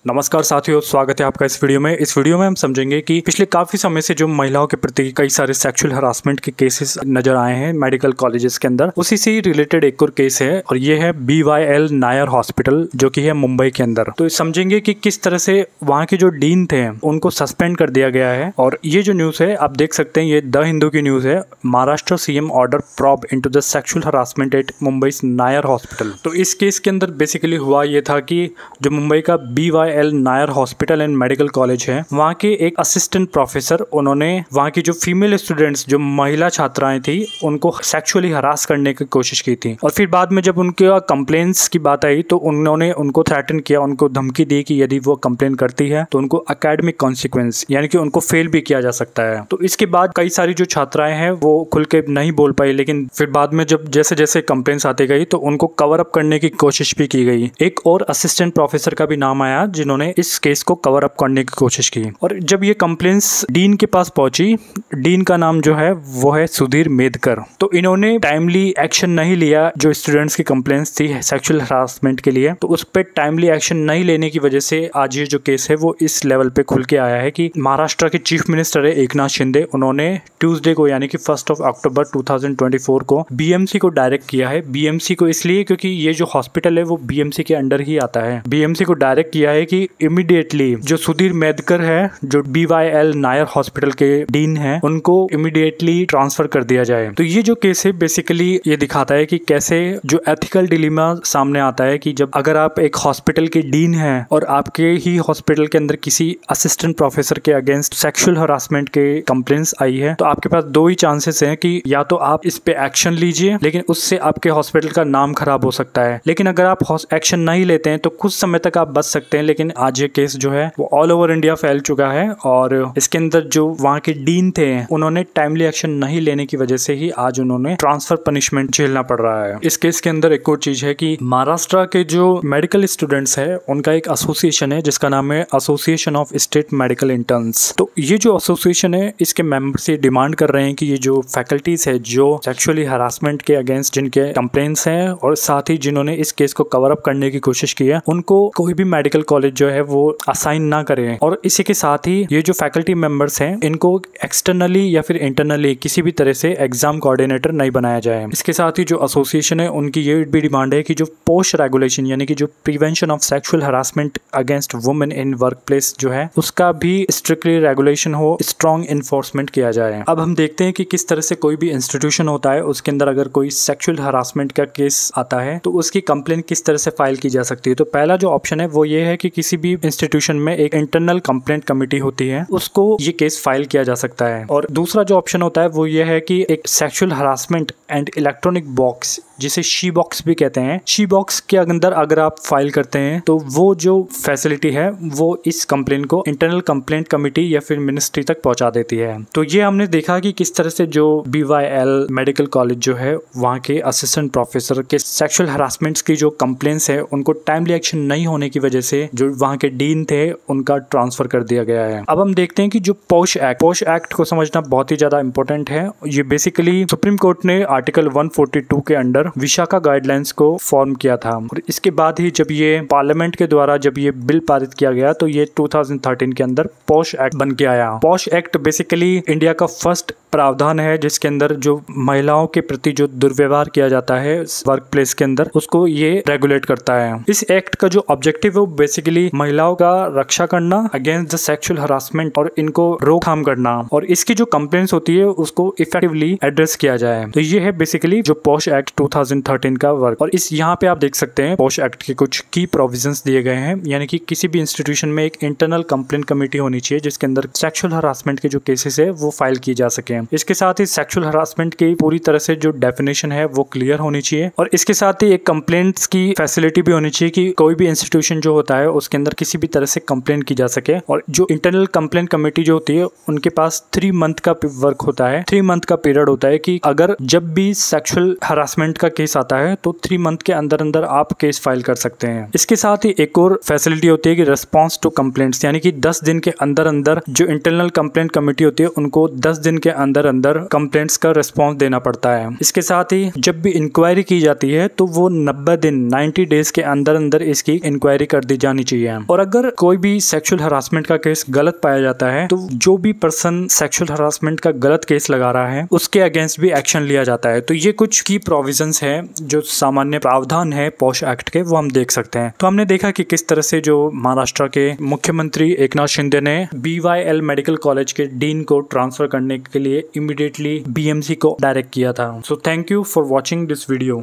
नमस्कार साथियों, स्वागत है आपका इस वीडियो में। इस वीडियो में हम समझेंगे कि पिछले काफी समय से जो महिलाओं के प्रति कई सारे सेक्सुअल हरासमेंट के केसेस नजर आए हैं मेडिकल कॉलेजेस के अंदर, उसी से रिलेटेड एक और केस है और ये है BYL नायर हॉस्पिटल जो कि है मुंबई के अंदर। तो समझेंगे कि किस तरह से वहाँ के जो डीन थे उनको सस्पेंड कर दिया गया है। और ये जो न्यूज है आप देख सकते हैं, ये द हिंदू की न्यूज है। Maharashtra CM order probe into the sexual harassment at Mumbai Nair hospital. तो इस केस के अंदर बेसिकली हुआ ये था कि जो मुंबई का BYL Nair hospital and medical college है, वहाँ के एक असिस्टेंट प्रोफेसर, उन्होंने वहाँ की जो फीमेल स्टूडेंट्स, जो महिला छात्राएं थी, उनको सेक्सुअली हरास करने की कोशिश की थी। और फिर बाद में जब उनके कंप्लेंट्स की बात आई तो उन्होंने उनको थ्रेटन किया, उनको धमकी दी कि यदि वो कंप्लेन करती है तो उनको एकेडमिक कॉन्सिक्वेंस यानी कि उनको फेल भी किया जा सकता है। तो इसके बाद कई सारी जो छात्राएं हैं वो खुल के नहीं बोल पाई, लेकिन फिर बाद में जब जैसे जैसे कंप्लेंट्स आती गई तो उनको कवर अप करने की कोशिश भी की गई। एक और असिस्टेंट प्रोफेसर का भी नाम आया जिन्होंने इस केस को कवर अप करने की कोशिश की। और जब ये कंप्लेंट्स डीन के पास पहुंची, डीन का नाम जो है वो है सुधीर मेदकर, तो इन्होंने टाइमली एक्शन नहीं लिया। जो स्टूडेंट्स की कंप्लेंट्स थी सेक्सुअल हरासमेंट के लिए, तो उस पर टाइमली एक्शन नहीं लेने की वजह से आज ये जो केस है वो इस लेवल पे खुल के आया है कि महाराष्ट्र के चीफ मिनिस्टर है एकनाथ शिंदे, उन्होंने ट्यूसडे को यानी कि 1 अक्टूबर 2024 को BMC को डायरेक्ट किया है। BMC को इसलिए क्योंकि ये जो हॉस्पिटल है वो BMC के अंडर ही आता है। BMC को डायरेक्ट किया है कि इमीडिएटली जो सुधीर मेदकर है, जो BYL नायर हॉस्पिटल के डीन है, उनको इमीडिएटली ट्रांसफर कर दिया जाए। तो ये जो केस है बेसिकली ये दिखाता है कि कैसे जो एथिकल डिलेमा सामने आता है कि जब अगर आप एक हॉस्पिटल के डीन हैं और आपके ही हॉस्पिटल के अंदर किसी असिस्टेंट प्रोफेसर के अगेंस्ट सेक्सुअल हरासमेंट के कंप्लेंट्स आई है, तो आपके पास दो ही चांसेस हैं कि या तो आप इस पे एक्शन लीजिए, लेकिन उससे आपके हॉस्पिटल का नाम खराब हो सकता है। लेकिन अगर आप एक्शन नहीं लेते हैं तो कुछ समय तक आप बच सकते हैं। लेकिन आज ये केस जो है वो ऑल ओवर इंडिया फैल चुका है और इसके अंदर जो वहाँ के डीन थे उन्होंने टाइमली एक्शन नहीं लेने की वजह से ही आज उन्होंने ट्रांसफर पनिशमेंट झेलना पड़ रहा है। इस केस के अंदर एक और चीज है कि महाराष्ट्र के जो मेडिकल स्टूडेंट्स है उनका एक एसोसिएशन है जिसका नाम है association of state medical interns. तो ये जो एसोसिएशन है इसके मेंबर्स ये डिमांड कर रहे हैं कि ये जो फैकल्टीज है जो सेक्सुअली हरासमेंट के अगेंस्ट जिनके कंप्लेंट्स हैं और साथ ही जिन्होंने इस केस को कवर अप करने की कोशिश की है, उनको कोई भी मेडिकल कॉलेज जो है वो असाइन ना करें। और इसी के साथ ही ये जो फैकल्टी मेंबर्स हैं इनको एक्सटर्नली या फिर इंटरनली किसी भी तरह से एग्जाम कोऑर्डिनेटर नहीं बनाया जाए। इसके साथ ही जो एसोसिएशन है उनकी ये भी डिमांड है कि जो पोस्ट रेगुलेशन यानी कि जो prevention of sexual harassment against women in work place जो है उसका भी स्ट्रिक्टली रेगुलेशन हो, स्ट्रॉन्ग इन्फोर्समेंट किया जाए। अब हम देखते हैं कि किस तरह से कोई भी इंस्टीट्यूशन होता है उसके अंदर अगर कोई सेक्सुअल हरासमेंट का केस आता है तो उसकी कंप्लेन किस तरह से फाइल की जा सकती है। तो पहला जो ऑप्शन है वो ये है कि किसी भी इंस्टीट्यूशन में एक इंटरनल कंप्लेंट कमेटी होती है, उसको ये केस फाइल किया जा सकता है। और दूसरा जो ऑप्शन होता है वो ये है कि एक sexual harassment and electronic box, जिसे शी बॉक्स भी कहते हैं, शी बॉक्स के अंदर अगर आप फाइल करते हैं तो वो जो फैसिलिटी है वो इस कंप्लेंट को इंटरनल कंप्लेंट कमेटी या फिर मिनिस्ट्री तक पहुंचा देती है। तो ये हमने देखा कि किस तरह से जो BYL मेडिकल कॉलेज जो है वहाँ के असिस्टेंट प्रोफेसर के सेक्सुअल हरासमेंट्स की जो कंप्लेंट्स है उनको टाइमली एक्शन नहीं होने की वजह से जो वहाँ के डीन थे उनका ट्रांसफर कर दिया गया है। अब हम देखते हैं कि जो पोश एक्ट को समझना बहुत ही ज्यादा इंपॉर्टेंट है। ये बेसिकली सुप्रीम कोर्ट ने आर्टिकल 142 के अंडर विशाखा गाइडलाइंस को फॉर्म किया था और इसके बाद ही जब ये पार्लियामेंट के द्वारा जब ये बिल पारित किया गया तो ये 2013 के अंदर पोश एक्ट बन के आया। पोश एक्ट बेसिकली इंडिया का फर्स्ट प्रावधान है जिसके अंदर जो महिलाओं के प्रति जो दुर्व्यवहार किया जाता है वर्क प्लेस के अंदर उसको ये रेगुलेट करता है। इस एक्ट का जो ऑब्जेक्टिव है वो बेसिकली महिलाओं का रक्षा करना अगेंस्ट द सेक्सुअल हरासमेंट और इनको रोकथाम करना और इसकी जो कंप्लेंट्स होती है उसको इफेक्टिवली एड्रेस किया जाए। तो ये है बेसिकली जो पोश एक्ट 2013 का वर्क। और इस यहाँ पे आप देख सकते हैं पोश एक्ट के कुछ की प्रोविजंस दिए गए हैं, यानी कि किसी भी इंस्टीट्यूशन में एक इंटरनल कंप्लेंट कमेटी होनी चाहिए जिसके अंदर सेक्सुअल हरासमेंट के जो केसेस है वो फाइल किए जा सके। इसके साथ ही सेक्सुअल हरासमेंट की पूरी तरह से जो डेफिनेशन है वो क्लियर होनी चाहिए और इसके साथ ही एक कंप्लेंट्स की फैसिलिटी भी होनी चाहिए कि कोई भी इंस्टीट्यूशन जो होता है उसके अंदर किसी भी तरह से कंप्लेंट की जा सके। और जो इंटरनल कंप्लेंट कमेटी जो होती है उनके पास 3 मंथ का वर्क होता है, 3 मंथ का पीरियड होता है कि अगर जब भी सेक्सुअल हरासमेंट का केस आता है तो 3 मंथ के अंदर अंदर आप केस फाइल कर सकते हैं। इसके साथ ही एक और फैसिलिटी होती है कि रिस्पॉन्स टू कंप्लेंट्स, यानी कि 10 दिन के अंदर अंदर जो इंटरनल कंप्लेंट कमेटी होती है उनको 10 दिन के अंदर अंदर अंदर कंप्लेंट्स का रिस्पॉन्स देना पड़ता है। इसके साथ ही जब भी इंक्वायरी की जाती है तो वो 90 दिन 90 डेज के अंदर अंदर इसकी इंक्वायरी कर दी जानी चाहिए। और अगर कोई भी सेक्सुअल हरासमेंट का केस गलत पाया जाता है तो जो भी पर्सन सेक्सुअल हरासमेंट का गलत केस लगा रहा है उसके अगेंस्ट भी एक्शन लिया जाता है। तो ये कुछ की प्रोविजंस है जो सामान्य प्रावधान है पॉश एक्ट के, वो हम देख सकते हैं। तो हमने देखा कि किस तरह से जो महाराष्ट्र के मुख्यमंत्री एकनाथ शिंदे ने BYL मेडिकल कॉलेज के डीन को ट्रांसफर करने के लिए इमीडिएटली BMC को डायरेक्ट किया था। So thank you for watching this video.